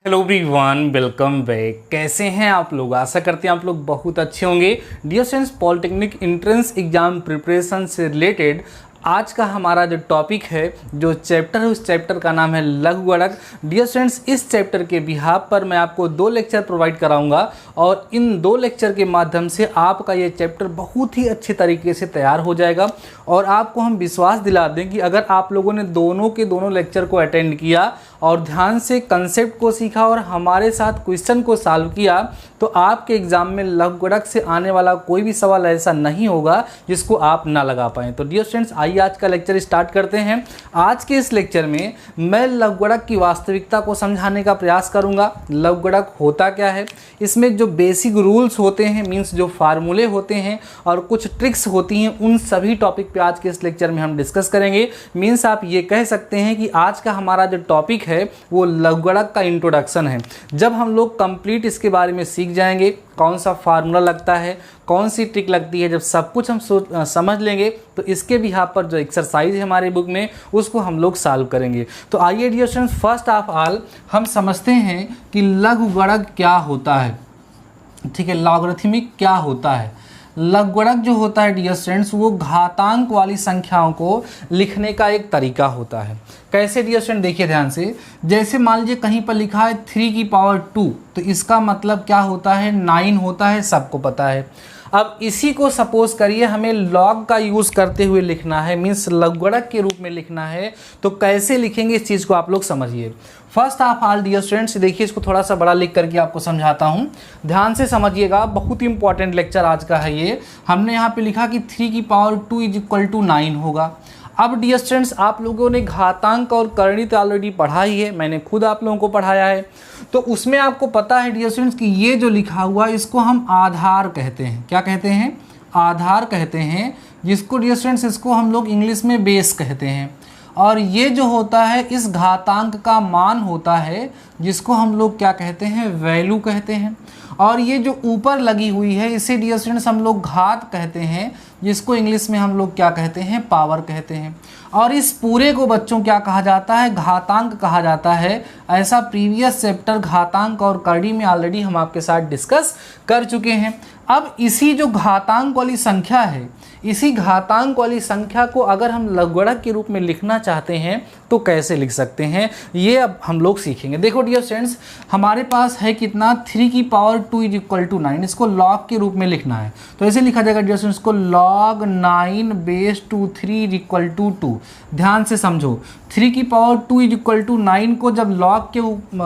Hello everyone, welcome back. कैसे हैं आप लोग? आशा करते हैं आप लोग बहुत अच्छे होंगे। Dear students, polytechnic entrance exam preparation से रिलेटेड आज का हमारा जो टॉपिक है, जो चैप्टर है, उस चैप्टर का नाम है लघु गणक। डियर स्टूडेंट्स, इस चैप्टर के बिहाफ पर मैं आपको 2 लेक्चर प्रोवाइड कराऊंगा और इन 2 लेक्चर के माध्यम से आपका ये चैप्टर बहुत ही अच्छे तरीके से तैयार हो जाएगा। और आपको हम विश्वास दिला दें कि अगर आप लोगों ने दोनों के दोनों लेक्चर को अटेंड किया और ध्यान से कंसेप्ट को सीखा और हमारे साथ क्वेश्चन को सॉल्व किया, तो आपके एग्जाम में लघु गणक से आने वाला कोई भी सवाल ऐसा नहीं होगा जिसको आप ना लगा पाएँ। तो डियर स्टूडेंट्स, आइए आज का लेक्चर स्टार्ट करते हैं। आज के इस लेक्चर में मैं लघु गणक की वास्तविकता को समझाने का प्रयास करूंगा। लघु गणक होता क्या है, इसमें जो बेसिक रूल्स होते हैं, मीन्स जो फार्मूले होते हैं और कुछ ट्रिक्स होती हैं, उन सभी टॉपिक पे आज के इस लेक्चर में हम डिस्कस करेंगे। मीन्स आप ये कह सकते हैं कि आज का हमारा जो टॉपिक है वो लघु गणक का इंट्रोडक्शन है। जब हम लोग कंप्लीट इसके बारे में सीख जाएंगे, कौन सा फार्मूला लगता है, कौन सी ट्रिक लगती है, जब सब कुछ हम समझ लेंगे तो इसके बिहाफ पर जो एक्सरसाइज है हमारे बुक में उसको हम लोग सॉल्व करेंगे। तो आइए dear students, first of all हम समझते हैं कि लघु गणक क्या होता है। ठीक है, लॉगरिथमिक क्या होता है। लघु गणक जो होता है डियर स्टूडेंट्स, वो घातांक वाली संख्याओं को लिखने का एक तरीका होता है। कैसे डियर स्टूडेंट, देखिए ध्यान से। जैसे मान लीजिए कहीं पर लिखा है 3 की पावर 2, तो इसका मतलब क्या होता है, 9 होता है, सबको पता है। अब इसी को सपोज करिए हमें लॉग का यूज़ करते हुए लिखना है, मीन्स लघु गणक के रूप में लिखना है, तो कैसे लिखेंगे इस चीज़ को आप लोग समझिए। First of all dear students, देखिए इसको थोड़ा सा बड़ा लिख करके आपको समझाता हूँ, ध्यान से समझिएगा। बहुत ही इंपॉर्टेंट लेक्चर आज का है ये। हमने यहाँ पे लिखा कि 3 की पावर 2 = 9 होगा। अब डियर स्टूडेंट्स, आप लोगों ने घातांक और करणी तो ऑलरेडी पढ़ा ही है, मैंने खुद आप लोगों को पढ़ाया है। तो उसमें आपको पता है डियर स्टूडेंट्स कि ये जो लिखा हुआ है इसको हम आधार कहते हैं। क्या कहते हैं? आधार कहते हैं, जिसको डियर स्टूडेंट्स इसको हम लोग इंग्लिश में बेस कहते हैं। और ये जो होता है इस घातांक का मान होता है, जिसको हम लोग क्या कहते हैं, वैल्यू कहते हैं। और ये जो ऊपर लगी हुई है इसे डियर स्टूडेंट्स हम लोग घात कहते हैं, जिसको इंग्लिश में हम लोग क्या कहते हैं, पावर कहते हैं। और इस पूरे को बच्चों क्या कहा जाता है, घातांक कहा जाता है। ऐसा प्रीवियस चैप्टर घातांक और करणी में ऑलरेडी हम आपके साथ डिस्कस कर चुके हैं। अब इसी जो घातांक वाली संख्या है, इसी घातांक वाली संख्या को अगर हम लघु गणक के रूप में लिखना चाहते हैं तो कैसे लिख सकते हैं, ये अब हम लोग सीखेंगे। देखो डियर स्टूडेंट्स, हमारे पास है कितना, 3 की पावर 2 = 9। इसको लॉग के रूप में लिखना है तो ऐसे लिखा जाएगा डियर स्टूडेंट्स, इसको log 9 base 2 3 = 2। ध्यान से समझो, 3 की पावर 2 = 9 को जब लॉग के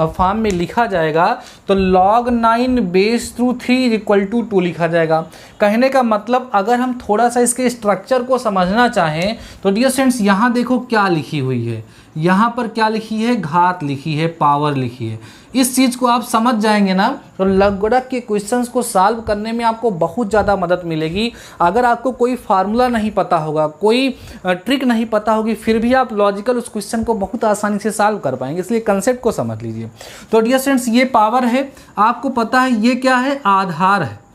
फॉर्म में लिखा जाएगा तो log 9 base 3 = 2 लिखा जाएगा। कहने का मतलब अगर हम थोड़ा सा इसके स्ट्रक्चर को समझना चाहें तो डियर स्टूडेंट्स यहाँ देखो क्या लिखी हुई है, यहाँ पर क्या लिखी है, घात लिखी है, पावर लिखी है। इस चीज़ को आप समझ जाएंगे ना तो लघु गणक के क्वेश्चंस को सॉल्व करने में आपको बहुत ज़्यादा मदद मिलेगी। अगर आपको कोई फार्मूला नहीं पता होगा, कोई ट्रिक नहीं पता होगी, फिर भी आप लॉजिकल उस क्वेश्चन को बहुत आसानी से सॉल्व कर पाएंगे। इसलिए कंसेप्ट को समझ लीजिए। तो डियर स्टूडेंट्स, ये पावर है, आपको पता है ये क्या है, आधार है।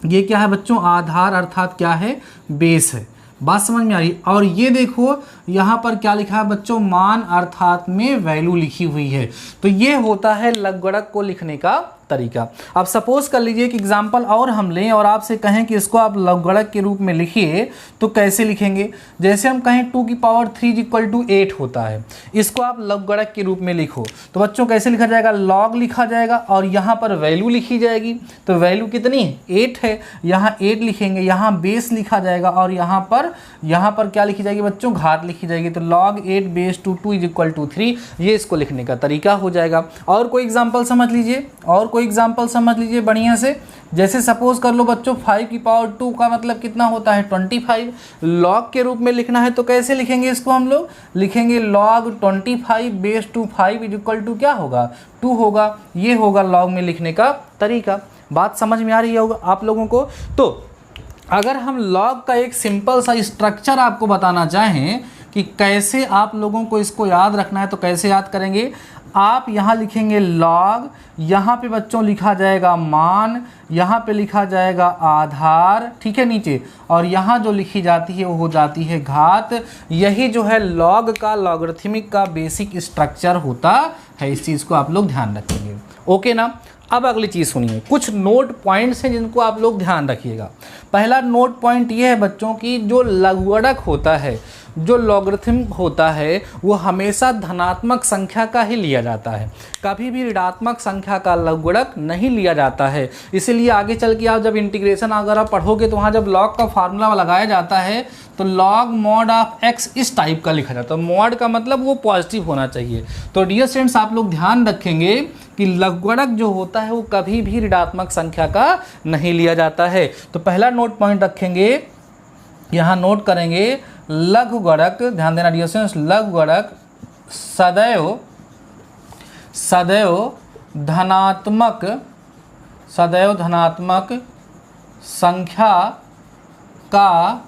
ये क्या है बच्चों, आधार, अर्थात क्या है, बेस है। बात समझ में आ रही? और ये देखो यहाँ पर क्या लिखा है बच्चों, मान, अर्थात में वैल्यू लिखी हुई है। तो ये होता है लघु गणक को लिखने का तरीका। अब सपोज कर लीजिए कि एग्जाम्पल और हम लें और आपसे कहें कि इसको आप लघु गणक के रूप में लिखिए, तो कैसे लिखेंगे। जैसे हम कहें 2 की पावर 3 = 8 होता है, इसको आप लघु गणक के रूप में लिखो तो बच्चों कैसे लिखा जाएगा, लॉग लिखा जाएगा और यहाँ पर वैल्यू लिखी जाएगी। तो वैल्यू कितनी है, 8 है, यहाँ 8 लिखेंगे, यहाँ बेस लिखा जाएगा और यहाँ पर क्या लिखी जाएगी बच्चों, घात लिखी जाएगी। तो log 8 base 2 = 3, ये इसको लिखने का तरीका हो जाएगा। और कोई एग्जाम्पल समझ लीजिए, और कोई एग्जाम्पल समझ लीजिए बढ़िया से। जैसे सपोज कर लो बच्चों 5 की पावर 2 का मतलब कितना होता है, 25। लॉग के रूप में लिखना है तो कैसे लिखेंगे इसको, हम लोग लिखेंगे log 25 base 2 5 = क्या होगा, 2 होगा। ये होगा लॉग में लिखने का तरीका। बात समझ में आ रही होगा आप लोगों को। तो अगर हम लॉग का एक सिंपल सा स्ट्रक्चर आपको बताना चाहें कि कैसे आप लोगों को इसको याद रखना है, तो कैसे याद करेंगे। आप यहाँ लिखेंगे लॉग, यहाँ पे बच्चों लिखा जाएगा मान, यहाँ पे लिखा जाएगा आधार, ठीक है, नीचे, और यहाँ जो लिखी जाती है वो हो जाती है घात। यही जो है लॉग का, लॉगरिथमिक का बेसिक स्ट्रक्चर होता है। इस चीज़ को आप लोग ध्यान रखेंगे। ओके ना। अब अगली चीज़ सुनिए, कुछ नोट पॉइंट्स हैं जिनको आप लोग ध्यान रखिएगा। पहला नोट पॉइंट ये है बच्चों की, जो लघुगणक होता है, जो लॉगरिथम होता है, वो हमेशा धनात्मक संख्या का ही लिया जाता है, कभी भी ऋणात्मक संख्या का लघुगणक नहीं लिया जाता है। इसीलिए आगे चल के आप जब इंटीग्रेशन अगर आप पढ़ोगे तो वहाँ जब लॉग का फार्मूला लगाया जाता है तो लॉग मॉड ऑफ एक्स इस टाइप का लिखा जाता है। मॉड का मतलब वो पॉजिटिव होना चाहिए। तो डियर स्टूडेंट्स, आप लोग ध्यान रखेंगे कि लघुगणक जो होता है वो कभी भी ऋणात्मक संख्या का नहीं लिया जाता है। तो पहला नोट पॉइंट रखेंगे, यहाँ नोट करेंगे, लघुगणक, ध्यान देना डियर स्टूडेंट्स, लघुगणक सदैव धनात्मक संख्या का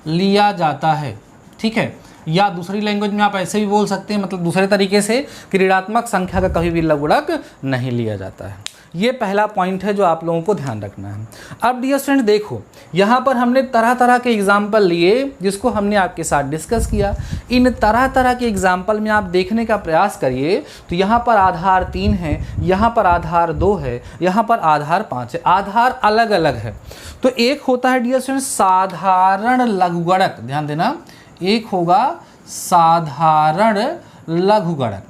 लिया जाता है। ठीक है, या दूसरी लैंग्वेज में आप ऐसे भी बोल सकते हैं, मतलब दूसरे तरीके से, कि ऋणात्मक संख्या का कभी भी लघुगणक नहीं लिया जाता है। ये पहला पॉइंट है जो आप लोगों को ध्यान रखना है। अब डियर स्टूडेंट देखो, यहाँ पर हमने तरह तरह के एग्जाम्पल लिए जिसको हमने आपके साथ डिस्कस किया। इन तरह तरह के एग्जाम्पल में आप देखने का प्रयास करिए तो यहाँ पर आधार 3 है, यहाँ पर आधार 2 है, यहाँ पर आधार 5 है, आधार अलग अलग है। तो एक होता है डियर स्टूडेंट साधारण लघुगणक, ध्यान देना, एक होगा साधारण लघुगणक।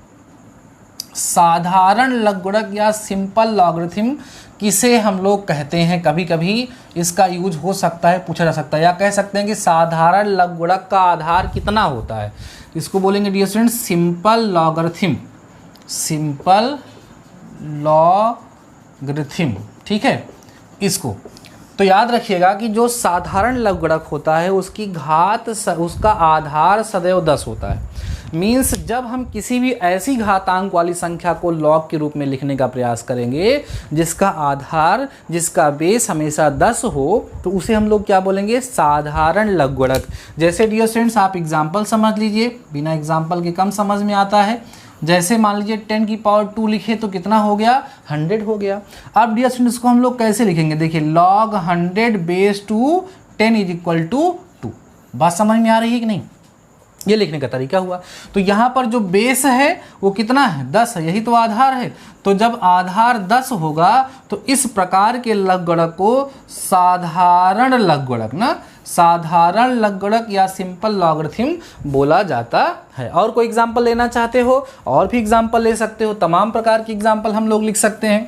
साधारण लघुगणक या सिंपल लॉगरिथम किसे हम लोग कहते हैं, कभी कभी इसका यूज हो सकता है, पूछा जा सकता है, या कह सकते हैं कि साधारण लघुगणक का आधार कितना होता है, इसको बोलेंगे dear student simple logarithm, simple logarithm. ठीक है, इसको तो याद रखिएगा कि जो साधारण लघुगणक होता है उसकी घात उसका आधार सदैव 10 होता है। मीन्स जब हम किसी भी ऐसी घातांक वाली संख्या को लॉग के रूप में लिखने का प्रयास करेंगे जिसका आधार, जिसका बेस हमेशा 10 हो, तो उसे हम लोग क्या बोलेंगे, साधारण लघुगणक। जैसे डियर स्टूडेंट्स आप एग्जाम्पल समझ लीजिए, बिना एग्जाम्पल के कम समझ में आता है। जैसे मान लीजिए 10 की पावर 2 लिखे तो कितना हो गया, 100 हो गया। अब डियर स्टूडेंट्स को हम लोग कैसे लिखेंगे, देखिए log 100 base to 10 is equal to 2। बात समझ में आ रही है कि नहीं, ये लिखने का तरीका हुआ। तो यहाँ पर जो बेस है वो कितना है, 10 है, यही तो आधार है। तो जब आधार 10 होगा तो इस प्रकार के लघुगणक को साधारण लघुगणक ना, साधारण लघुगणक या सिंपल लॉगरिथम बोला जाता है। और कोई एग्जांपल लेना चाहते हो और भी एग्जांपल ले सकते हो, तमाम प्रकार के एग्जांपल हम लोग लिख सकते हैं।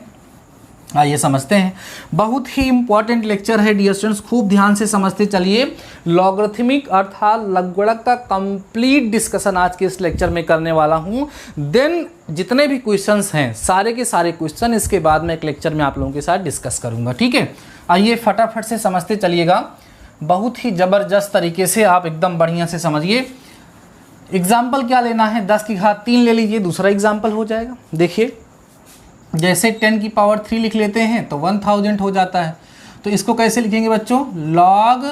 आइए समझते हैं, बहुत ही इंपॉर्टेंट लेक्चर है डियर स्टूडेंट्स, खूब ध्यान से समझते चलिए। लॉगरिथमिक अर्थात लघुगणक का कंप्लीट डिस्कशन आज के इस लेक्चर में करने वाला हूं। देन जितने भी क्वेश्चंस हैं सारे के सारे क्वेश्चन इसके बाद में एक लेक्चर में आप लोगों के साथ डिस्कस करूंगा। ठीक है, आइए फटाफट से समझते चलिएगा, बहुत ही ज़बरदस्त तरीके से आप एकदम बढ़िया से समझिए। एग्जाम्पल क्या लेना है, 10 की घात 3 ले लीजिए, दूसरा एग्जाम्पल हो जाएगा। देखिए जैसे 10 की पावर 3 लिख लेते हैं तो 1000 हो जाता है। तो इसको कैसे लिखेंगे बच्चों, log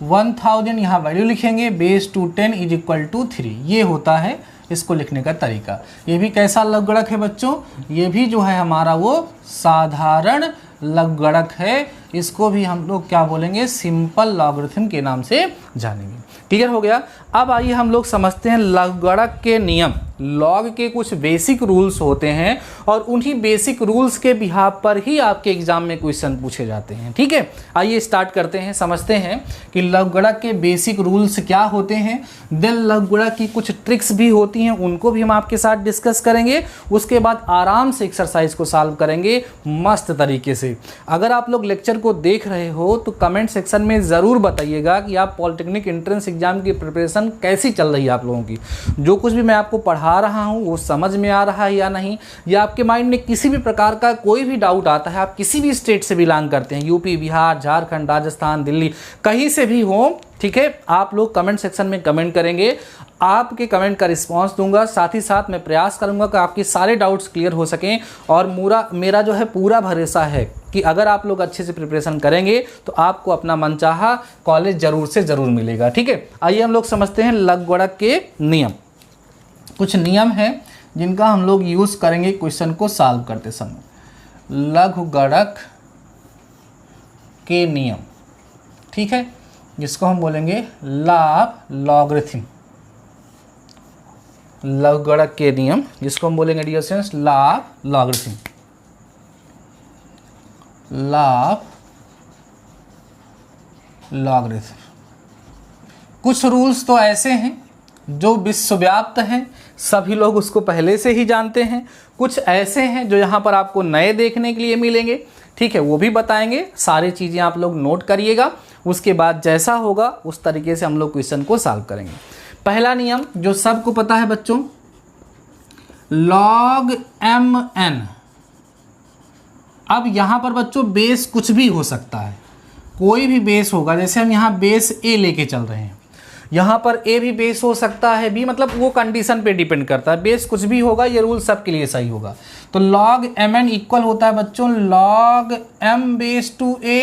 1000, यहाँ वैल्यू लिखेंगे, base to 10 is equal to 3। ये होता है इसको लिखने का तरीका। ये भी कैसा लघुगणक है बच्चों, ये भी जो है हमारा वो साधारण लघुगणक है। इसको भी हम लोग क्या बोलेंगे, सिंपल लॉगरिथम के नाम से जानेंगे। क्लियर हो गया। अब आइए हम लोग समझते हैं लघुगणक के नियम। लॉग के कुछ बेसिक रूल्स होते हैं और उन्हीं बेसिक रूल्स के बिहाफ पर ही आपके एग्जाम में क्वेश्चन पूछे जाते हैं। ठीक है, आइए स्टार्ट करते हैं, समझते हैं कि लघुगणक के बेसिक रूल्स क्या होते हैं। देन लघुगणक की कुछ ट्रिक्स भी होती हैं, उनको भी हम आपके साथ डिस्कस करेंगे। उसके बाद आराम से एक्सरसाइज को सॉल्व करेंगे मस्त तरीके से। अगर आप लोग लेक्चर को देख रहे हो तो कमेंट सेक्शन में ज़रूर बताइएगा कि आप पॉलिटेक्निक एंट्रेंस एग्जाम की प्रिपरेशन कैसी चल रही है आप लोगों की। जो कुछ भी मैं आपको पढ़ा रहा हूं वो समझ में आ रहा है या नहीं, या आपके माइंड में किसी भी प्रकार का कोई भी डाउट आता है, आप किसी भी स्टेट से बिलोंग करते हैं, यूपी, बिहार, झारखंड, राजस्थान, दिल्ली, कहीं से भी हो, ठीक है, आप लोग कमेंट सेक्शन में कमेंट करेंगे, आपके कमेंट का रिस्पांस दूंगा। साथ ही साथ मैं प्रयास करूंगा कि आपके सारे डाउट्स क्लियर हो सकें। और मेरा जो है पूरा भरोसा है कि अगर आप लोग अच्छे से प्रिपरेशन करेंगे तो आपको अपना मनचाहा कॉलेज ज़रूर से ज़रूर मिलेगा। ठीक है, आइए हम लोग समझते हैं लघुगणक के नियम। कुछ नियम हैं जिनका हम लोग यूज़ करेंगे क्वेश्चन को सॉल्व करते समय। लघुगणक के नियम, ठीक है, जिसको हम बोलेंगे लॉगरिथम। लघुगणक के नियम, जिसको हम बोलेंगे dear students law of logarithm, law of logarithm. कुछ रूल्स तो ऐसे हैं जो विश्वव्याप्त हैं, सभी लोग उसको पहले से ही जानते हैं। कुछ ऐसे हैं जो यहाँ पर आपको नए देखने के लिए मिलेंगे, ठीक है, वो भी बताएंगे। सारी चीज़ें आप लोग नोट करिएगा, उसके बाद जैसा होगा उस तरीके से हम लोग क्वेश्चन को सॉल्व करेंगे। पहला नियम जो सबको पता है बच्चों, log mn। अब यहाँ पर बच्चों बेस कुछ भी हो सकता है, कोई भी बेस होगा। जैसे हम यहाँ बेस a लेके चल रहे हैं, यहाँ पर a भी बेस हो सकता है, b, मतलब वो कंडीशन पे डिपेंड करता है। बेस कुछ भी होगा, ये रूल सबके लिए सही होगा। तो log mn इक्वल होता है बच्चों log m base to a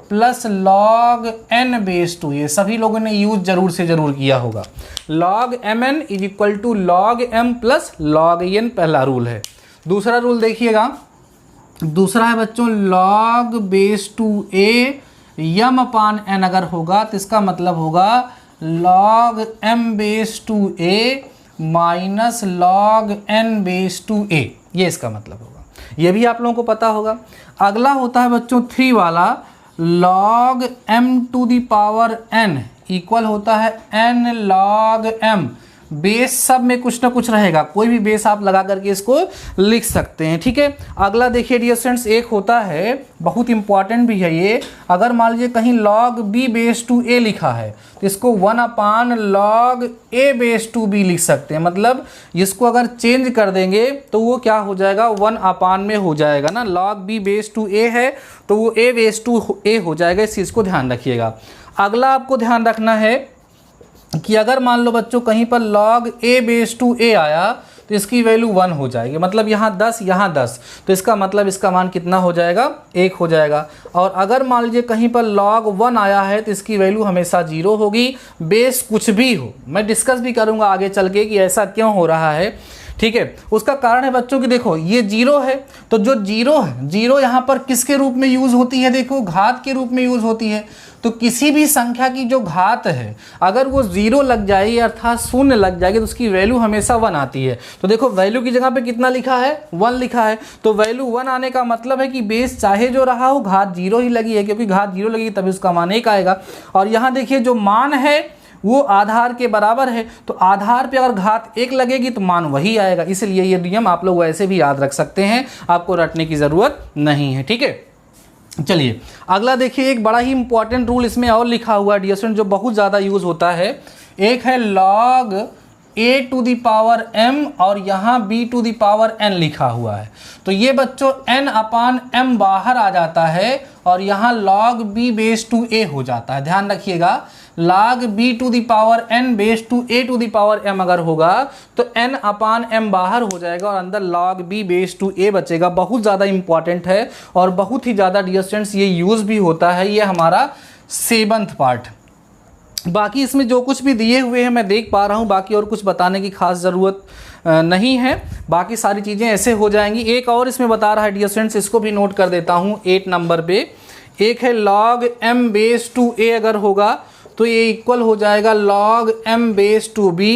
plus log n base to a। सभी लोगों ने यूज जरूर से जरूर किया होगा। log mn is equal to log m plus log n, पहला रूल है। दूसरा रूल देखिएगा, दूसरा है बच्चों log base to a m upon n अगर होगा तो इसका मतलब होगा log m base to a minus log n base to a, ये इसका मतलब होगा। ये भी आप लोगों को पता होगा। अगला होता है बच्चों 3 वाला log m to the power n equal होता है n log m। बेस सब में कुछ ना कुछ रहेगा, कोई भी बेस आप लगा करके इसको लिख सकते हैं, ठीक है। अगला देखिए डियर स्टूडेंट्स, एक होता है बहुत इंपॉर्टेंट भी है ये, अगर मान लीजिए कहीं log b base to a लिखा है तो इसको 1 upon log a base to b लिख सकते हैं। मतलब इसको अगर चेंज कर देंगे तो वो क्या हो जाएगा, 1 अपान में हो जाएगा ना। log b base to a है तो वो a बेस टू a हो जाएगा, इस चीज़ को ध्यान रखिएगा। अगला आपको ध्यान रखना है कि अगर मान लो बच्चों कहीं पर log a base to a आया तो इसकी वैल्यू 1 हो जाएगी। मतलब यहाँ 10 यहाँ 10, तो इसका मतलब इसका मान कितना हो जाएगा, 1 हो जाएगा। और अगर मान लीजिए कहीं पर log 1 आया है तो इसकी वैल्यू हमेशा 0 होगी, बेस कुछ भी हो। मैं डिस्कस भी करूँगा आगे चल के कि ऐसा क्यों हो रहा है, ठीक है। उसका कारण है बच्चों कि देखो ये 0 है, तो जो 0 है, 0 यहाँ पर किसके रूप में यूज़ होती है, देखो घात के रूप में यूज़ होती है। तो किसी भी संख्या की जो घात है अगर वो 0 लग जाएगी अर्थात 0 लग जाएगी तो उसकी वैल्यू हमेशा 1 आती है। तो देखो वैल्यू की जगह पे कितना लिखा है, 1 लिखा है। तो वैल्यू 1 आने का मतलब है कि बेस चाहे जो रहा हो घात 0 ही लगी है, क्योंकि घात 0 लगेगी तभी उसका मान 1 आएगा। और यहाँ देखिए जो मान है वो आधार के बराबर है, तो आधार पे अगर घात 1 लगेगी तो मान वही आएगा। इसलिए ये नियम आप लोग वैसे भी याद रख सकते हैं, आपको रटने की ज़रूरत नहीं है, ठीक है। चलिए अगला देखिए, एक बड़ा ही इंपॉर्टेंट रूल इसमें और लिखा हुआ है डियर स्टूडेंट, जो बहुत ज़्यादा यूज़ होता है। एक है log a to the power m और यहाँ b to the power n लिखा हुआ है। तो ये बच्चों n अपान m बाहर आ जाता है और यहाँ log b base to a हो जाता है। ध्यान रखिएगा, log b to the power n base to a to the power m अगर होगा तो n अपान m बाहर हो जाएगा और अंदर log b base to a बचेगा। बहुत ज़्यादा इंपॉर्टेंट है और बहुत ही ज़्यादा डियर स्टूडेंट्स ये यूज़ भी होता है। ये हमारा 7th पार्ट। बाकी इसमें जो कुछ भी दिए हुए हैं मैं देख पा रहा हूँ, बाकी और कुछ बताने की खास ज़रूरत नहीं है, बाकी सारी चीज़ें ऐसे हो जाएंगी। एक और इसमें बता रहा है डियर स्टूडेंट्स, इसको भी नोट कर देता हूँ 8 नंबर पे। एक है log m base to a अगर होगा तो ये इक्वल हो जाएगा log m base to b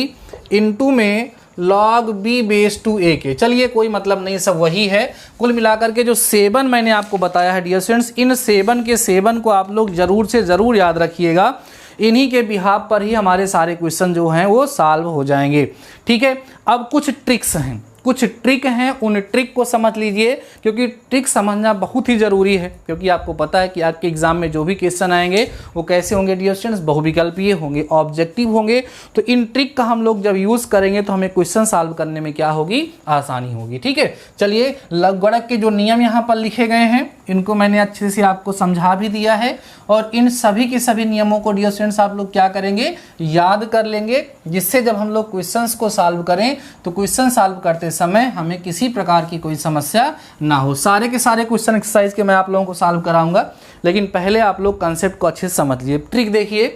into में log b base to a के। चलिए कोई मतलब नहीं, सब वही है। कुल मिलाकर के जो 7 मैंने आपको बताया है डियर स्टूडेंट्स, इन 7 के 7 को आप लोग ज़रूर से ज़रूर याद रखिएगा। इन्हीं के बिहाफ पर ही हमारे सारे क्वेश्चन जो हैं वो सॉल्व हो जाएंगे, ठीक है। अब कुछ ट्रिक्स हैं, कुछ ट्रिक हैं, उन ट्रिक को समझ लीजिए, क्योंकि ट्रिक समझना बहुत ही ज़रूरी है। क्योंकि आपको पता है कि आपके एग्जाम में जो भी क्वेश्चन आएंगे वो कैसे होंगे डियर स्टूडेंट्स, बहुविकल्पीय होंगे, ऑब्जेक्टिव होंगे। तो इन ट्रिक का हम लोग जब यूज़ करेंगे तो हमें क्वेश्चन सॉल्व करने में क्या होगी, आसानी होगी, ठीक है। चलिए लघुगणक के जो नियम यहाँ पर लिखे गए हैं इनको मैंने अच्छे से आपको समझा भी दिया है और इन सभी के सभी नियमों को डियर स्टूडेंट्स आप लोग क्या करेंगे, याद कर लेंगे, जिससे जब हम लोग क्वेश्चंस को सॉल्व करें तो क्वेश्चन सॉल्व करते समय हमें किसी प्रकार की कोई समस्या ना हो। सारे के सारे क्वेश्चन एक्सरसाइज के मैं आप लोगों को सॉल्व कराऊंगा, लेकिन पहले आप लोग कंसेप्ट को अच्छे से समझ लीजिए। ट्रिक देखिए,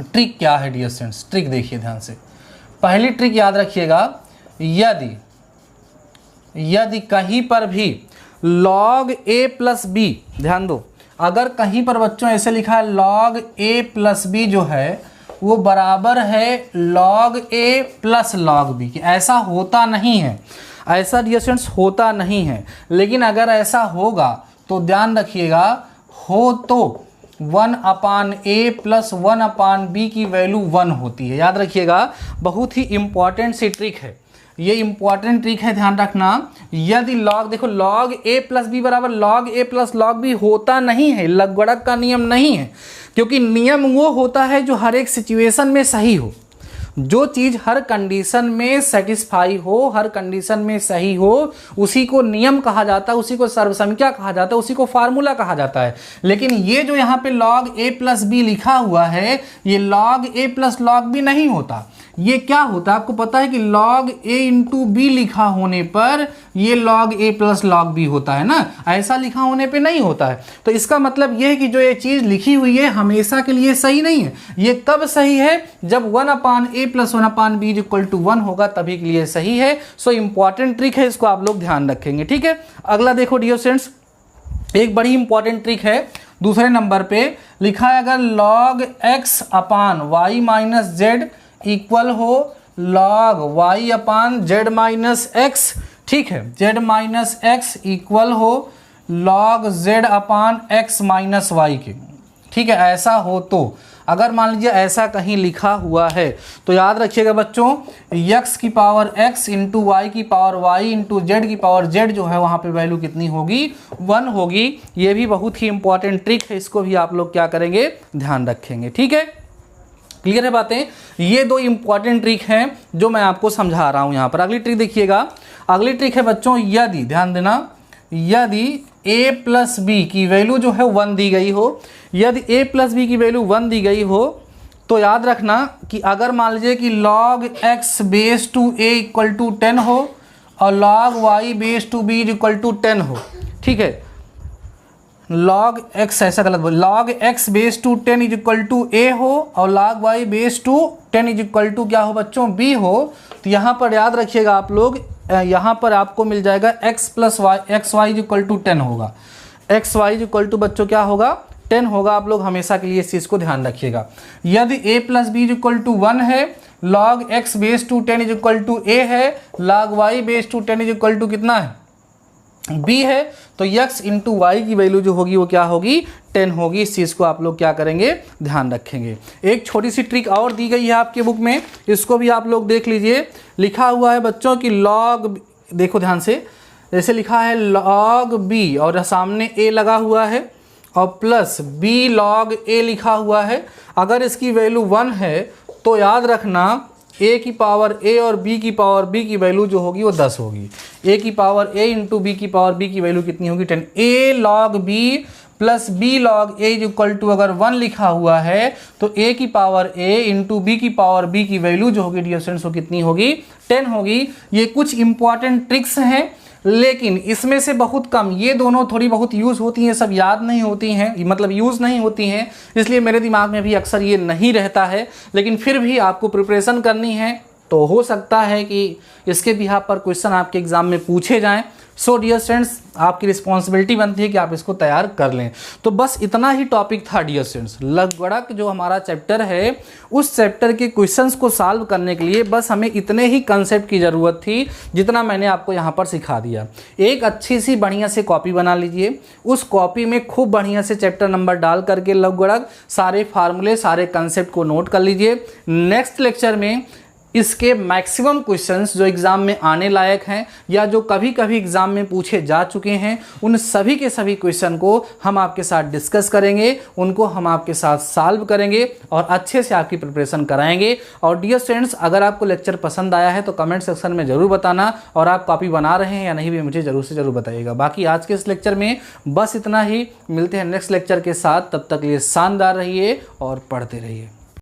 ट्रिक क्या है डियर स्टूडेंट्स, ट्रिक देखिए ध्यान से। पहली ट्रिक याद रखिएगा, यदि कहीं पर भी log a प्लस b, ध्यान दो, अगर कहीं पर बच्चों ऐसे लिखा है log a प्लस b जो है वो बराबर है log a plus log b की। ऐसा होता नहीं है, ऐसा डियर स्टूडेंट्स होता नहीं है, लेकिन अगर ऐसा होगा तो ध्यान रखिएगा, हो तो 1/a प्लस 1/b की वैल्यू 1 होती है। याद रखिएगा, बहुत ही इंपॉर्टेंट सी ट्रिक है, ये इंपॉर्टेंट ट्रिक है, ध्यान रखना। यदि लॉग, देखो log a प्लस बी बराबर log a plus log b होता नहीं है, लग-गड़क का नियम नहीं है, क्योंकि नियम वो होता है जो हर एक सिचुएशन में सही हो, जो चीज़ हर कंडीशन में सेटिस्फाई हो, हर कंडीशन में सही हो, उसी को नियम कहा जाता है, उसी को सर्वसंख्या कहा जाता है, उसी को फार्मूला कहा जाता है। लेकिन ये जो यहाँ पे log a प्लस बी लिखा हुआ है, ये log a plus log b नहीं होता। ये क्या होता है आपको पता है कि log a इंटू बी लिखा होने पर ये log a plus log b होता है ना, ऐसा लिखा होने पे नहीं होता है। तो इसका मतलब ये है कि जो ये चीज़ लिखी हुई है हमेशा के लिए सही नहीं है। ये कब सही है? जब 1/a plus 1/b is equal to 1 होगा, तभी के लिए सही है। सो इंपॉर्टेंट ट्रिक है, इसको आप लोग ध्यान रखेंगे, ठीक है। अगला देखो डियर स्टूडेंट्स, एक बड़ी इंपॉर्टेंट ट्रिक है, दूसरे नंबर पे लिखा है, अगर log x अपान y माइनस जेड इक्वल हो log y upon Z minus x, ठीक है, जेड माइनस एक्स इक्वल हो log z अपान एक्स माइनस वाई के, ठीक है। ऐसा हो तो, अगर मान लीजिए ऐसा कहीं लिखा हुआ है तो याद रखिएगा बच्चों, x की पावर x इंटू वाई की पावर y इंटू जेड की पावर z जो है वहाँ पे वैल्यू कितनी होगी? 1 होगी। ये भी बहुत ही इंपॉर्टेंट ट्रिक है, इसको भी आप लोग क्या करेंगे? ध्यान रखेंगे, ठीक है। क्लियर है बातें? ये दो इंपॉर्टेंट ट्रिक हैं जो मैं आपको समझा रहा हूँ यहाँ पर। अगली ट्रिक देखिएगा, अगली ट्रिक है बच्चों, यदि, ध्यान देना, यदि a प्लस बी की वैल्यू जो है 1 दी गई हो, यदि a प्लस बी की वैल्यू 1 दी गई हो, तो याद रखना कि अगर मान लीजिए कि log x base to a equal to 10 हो और log y base to b equal to 10 हो, ठीक है, log x, ऐसा गलत बोल, log x base to 10 is equal to a हो और log y base to 10 is equal to क्या हो बच्चों? b हो, तो यहाँ पर याद रखिएगा आप लोग, यहाँ पर आपको मिल जाएगा x plus Y, X Y is equal to 10 होगा, X Y is equal to बच्चों क्या होगा? 10 होगा। आप लोग हमेशा के लिए इस चीज़ को ध्यान रखिएगा। यदि a plus B is equal to 1 है, log x base to 10 is equal to a है, log y base to 10 is equal to कितना है? b है, तो x इंटू वाई की वैल्यू जो होगी वो क्या होगी? 10 होगी। इस चीज़ को आप लोग क्या करेंगे? ध्यान रखेंगे। एक छोटी सी ट्रिक और दी गई है आपके बुक में, इसको भी आप लोग देख लीजिए। लिखा हुआ है बच्चों कि log, देखो ध्यान से, जैसे लिखा है log b और सामने a लगा हुआ है और प्लस b log a लिखा हुआ है। अगर इसकी वैल्यू 1 है तो याद रखना a की पावर a और b की पावर b की वैल्यू जो होगी वो 10 होगी। a की पावर a इंटू b की पावर b की वैल्यू कितनी होगी? 10। a log b plus b log a is equal to अगर 1 लिखा हुआ है तो a की पावर a इंटू b की पावर b की वैल्यू जो होगी डियर स्टूडेंट्स वो कितनी होगी? 10 होगी। ये कुछ इंपॉर्टेंट ट्रिक्स हैं, लेकिन इसमें से बहुत कम, ये दोनों थोड़ी बहुत यूज़ होती हैं, सब याद नहीं होती हैं, मतलब यूज़ नहीं होती हैं, इसलिए मेरे दिमाग में भी अक्सर ये नहीं रहता है। लेकिन फिर भी आपको प्रिपरेशन करनी है तो हो सकता है कि इसके बिहाफ पर क्वेश्चन आपके एग्ज़ाम में पूछे जाएं। सो डियर स्टूडेंट्स, आपकी रिस्पॉन्सिबिलिटी बनती है कि आप इसको तैयार कर लें। तो बस इतना ही टॉपिक था डियर स्टूडेंट्स। लग-गड़क जो हमारा चैप्टर है, उस चैप्टर के क्वेश्चंस को सॉल्व करने के लिए बस हमें इतने ही कंसेप्ट की ज़रूरत थी जितना मैंने आपको यहाँ पर सिखा दिया। एक अच्छी सी बढ़िया से कॉपी बना लीजिए, उस कॉपी में खूब बढ़िया से चैप्टर नंबर डाल करके लग-गड़क सारे फार्मूले, सारे कंसेप्ट को नोट कर लीजिए। नेक्स्ट लेक्चर में इसके मैक्सिमम क्वेश्चंस जो एग्ज़ाम में आने लायक हैं या जो कभी कभी एग्ज़ाम में पूछे जा चुके हैं, उन सभी के सभी क्वेश्चन को हम आपके साथ डिस्कस करेंगे, उनको हम आपके साथ सॉल्व करेंगे और अच्छे से आपकी प्रिपरेशन कराएंगे। और डियर स्टूडेंट्स, अगर आपको लेक्चर पसंद आया है तो कमेंट सेक्शन में ज़रूर बताना, और आप कॉपी बना रहे हैं या नहीं भी मुझे ज़रूर से ज़रूर बताइएगा। बाकी आज के इस लेक्चर में बस इतना ही, मिलते हैं नेक्स्ट लेक्चर के साथ, तब तक लिए शानदार रहिए और पढ़ते रहिए।